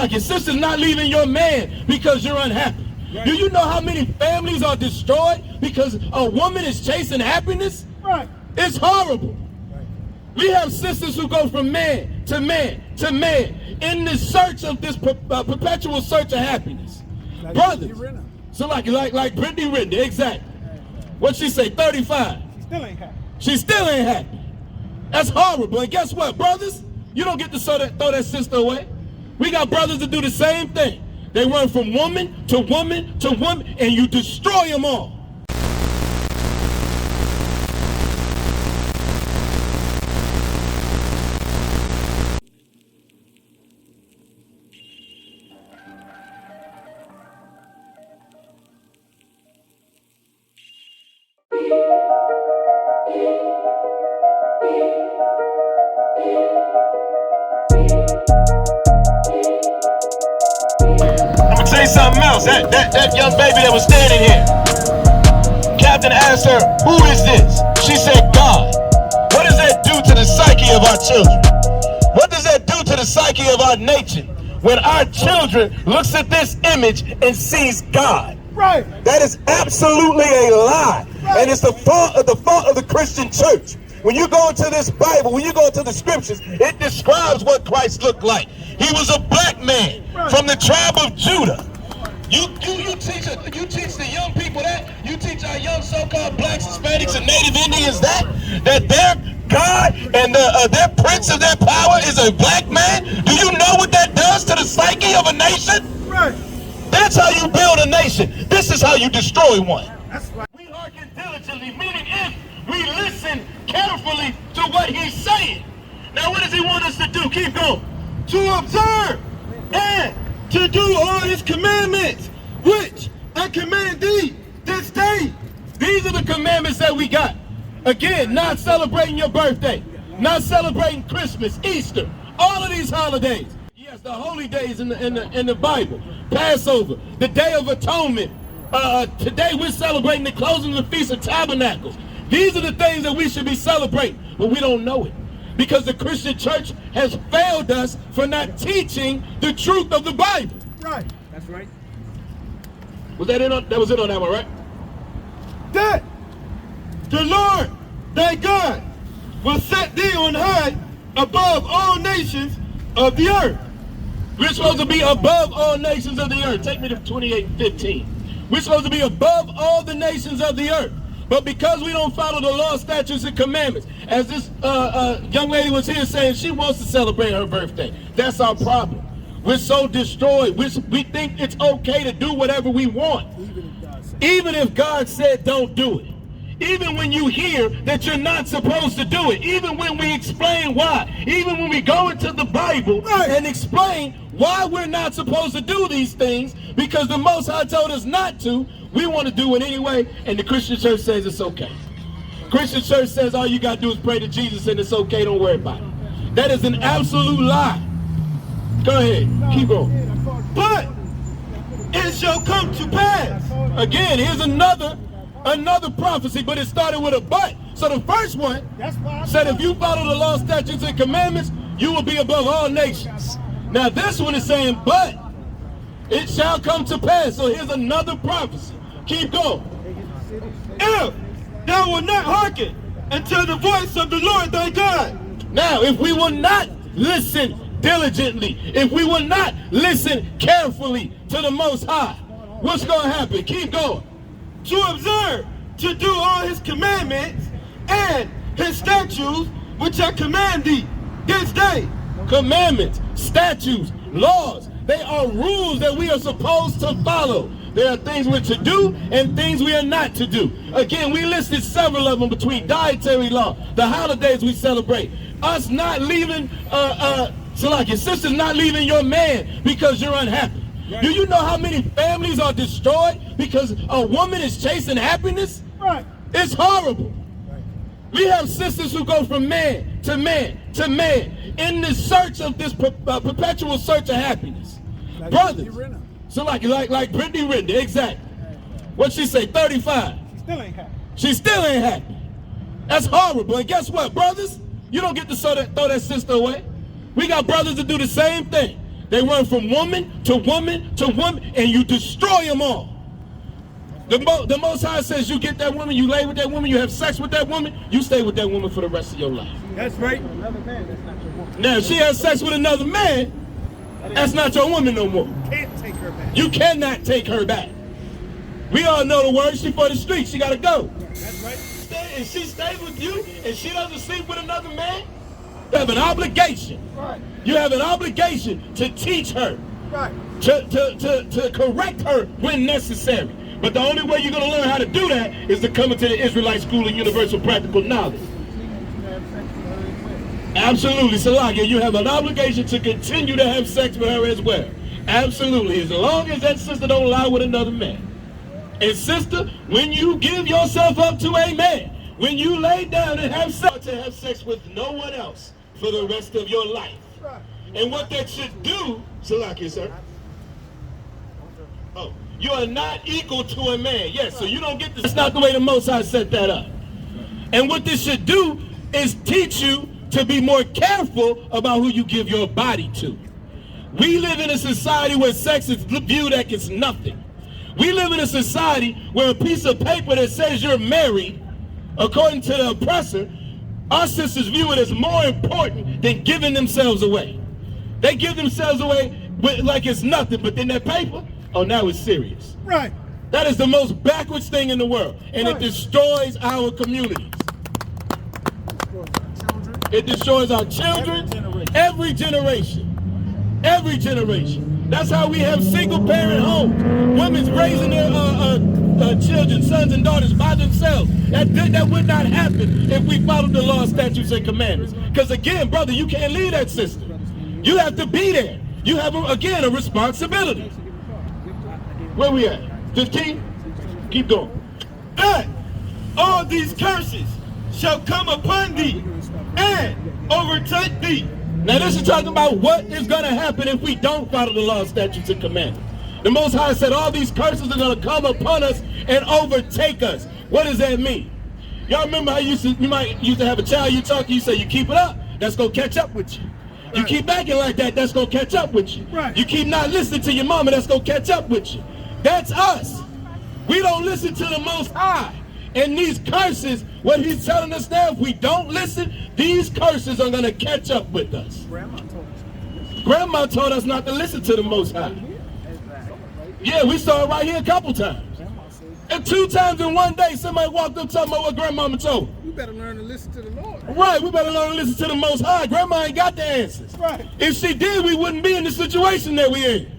like your sister's not leaving your man because you're unhappy. Right. Do you know how many families are destroyed because a woman is chasing happiness? Right. It's horrible. Right. We have sisters who go from man to man to man in the search of this perpetual search of happiness. Like brothers. So like Brittany Renner, exactly. What'd she say, 35? She still ain't happy. She still ain't happy. That's horrible. And guess what, brothers? You don't get to throw that sister away. We got brothers that do the same thing. They run from woman to woman to woman, and you destroy them all. Say something else. That young baby that was standing here. Captain asked her, "Who is this?" She said, "God." What does that do to the psyche of our children? What does that do to the psyche of our nation when our children looks at this image and sees God? Right. That is absolutely a lie. Right. And it's the fault of the Christian church. When you go into this Bible, when you go into the scriptures, it describes what Christ looked like. He was a black man from the tribe of Judah. You teach the young people that. You teach our young so-called blacks, Hispanics, and Native Indians that their God and their prince of their power is a black man. Do you know what that does to the psyche of a nation? Right. That's how you build a nation. This is how you destroy one. That's right. We hearken diligently, meaning if we listen carefully to what he's saying. Now, what does he want us to do? Keep going. To observe and to do all his commandments, which I command thee this day. These are the commandments that we got. Again, not celebrating your birthday, not celebrating Christmas, Easter, all of these holidays. Yes, the holy days in the Bible. Passover, the Day of Atonement. Today we're celebrating the closing of the Feast of Tabernacles. These are the things that we should be celebrating, but we don't know it. Because the Christian church has failed us for not teaching the truth of the Bible. Right. That's right. That was it on that one, right? That the Lord thy God will set thee on high above all nations of the earth. We're supposed to be above all nations of the earth. Take me to 28:15. We're supposed to be above all the nations of the earth. But because we don't follow the law, statutes, and commandments, as this young lady was here saying she wants to celebrate her birthday, that's our problem. We're so destroyed. We think it's okay to do whatever we want. Even if God said don't do it. Even when you hear that you're not supposed to do it. Even when we explain why. Even when we go into the Bible and explain why we're not supposed to do these things, because the Most High told us not to, we want to do it anyway, and the Christian church says it's okay. Christian church says all you got to do is pray to Jesus and it's okay, don't worry about it. That is an absolute lie. Go ahead, keep going. But it shall come to pass. Again, here's another prophecy, but it started with a but. So the first one said if you follow the law, statutes, and commandments, you will be above all nations. Now this one is saying, but it shall come to pass. So here's another prophecy. Keep going. If thou wilt not hearken unto the voice of the Lord thy God. Now, if we will not listen diligently, if we will not listen carefully to the Most High, what's going to happen? Keep going. To observe, to do all his commandments and his statutes, which I command thee this day. Commandments, statutes, laws, they are rules that we are supposed to follow. There are things we're to do and things we are not to do. Again, we listed several of them between dietary law, the holidays we celebrate, us not leaving, so like your sister's not leaving your man because you're unhappy. Right. Do you know how many families are destroyed because a woman is chasing happiness? Right. It's horrible. Right. We have sisters who go from man to man to man in the search of this perpetual search of happiness. Like brothers. So like Brittany Renner, exactly. What'd she say, 35? She still ain't happy. She still ain't happy. That's horrible. And guess what, brothers? You don't get to throw that sister away. We got brothers that do the same thing. They run from woman to woman to woman, and you destroy them all. The Most High says you get that woman, you lay with that woman, you have sex with that woman, you stay with that woman for the rest of your life. That's right. Another man, that's not your woman. Now, if she has sex with another man, that's not your woman no more. Can't take her back. You cannot take her back. We all know the word. She for the streets. She gotta go. That's right. And she stays with you, and she doesn't sleep with another man. You have an obligation. Right. You have an obligation to teach her, Right. to correct her when necessary. But the only way you're going to learn how to do that is to come into the Israelite School of Universal Practical Knowledge. Absolutely, Salakia, you have an obligation to continue to have sex with her as well. Absolutely, as long as that sister don't lie with another man. And sister, when you give yourself up to a man, when you lay down and have sex with no one else for the rest of your life. And what that should do, Salakia, sir. Oh, you are not equal to a man. Yes, so you don't get this. That's not the way the Most High set that up. And what this should do is teach you to be more careful about who you give your body to. We live in a society where sex is viewed like it's nothing. We live in a society where a piece of paper that says you're married, according to the oppressor, our sisters view it as more important than giving themselves away. They give themselves away like it's nothing, but then that paper, oh, now it's serious. Right. That is the most backwards thing in the world, and it destroys our communities. It destroys our children, every generation. Every generation. That's how we have single-parent homes. Women's raising their children, sons and daughters by themselves. That would not happen if we followed the law, statutes, and commandments. Because again, brother, you can't leave that system. You have to be there. You have, again, a responsibility. Where we at? 15? Keep going. And all these curses shall come upon thee and overtake thee. Now this is talking about what is going to happen if we don't follow the law, statutes, and commandments. The Most High said all these curses are going to come upon us and overtake us. What does that mean? Y'all remember how you might used to have a child, you talk, you say you keep it up, that's going to catch up with you. You keep acting like that, that's going to catch up with you. Right. You keep not listening to your mama, that's going to catch up with you. That's us. We don't listen to the Most High. And these curses, what he's telling us now, if we don't listen, these curses are going to catch up with us. Grandma told us not to listen to the Most High. Yeah, we saw it right here a couple times. And 2 times in one day, somebody walked up talking about what grandmama told. You better learn to listen to the Lord. Right, we better learn to listen to the Most High. Grandma ain't got the answers. Right. If she did, we wouldn't be in the situation that we in.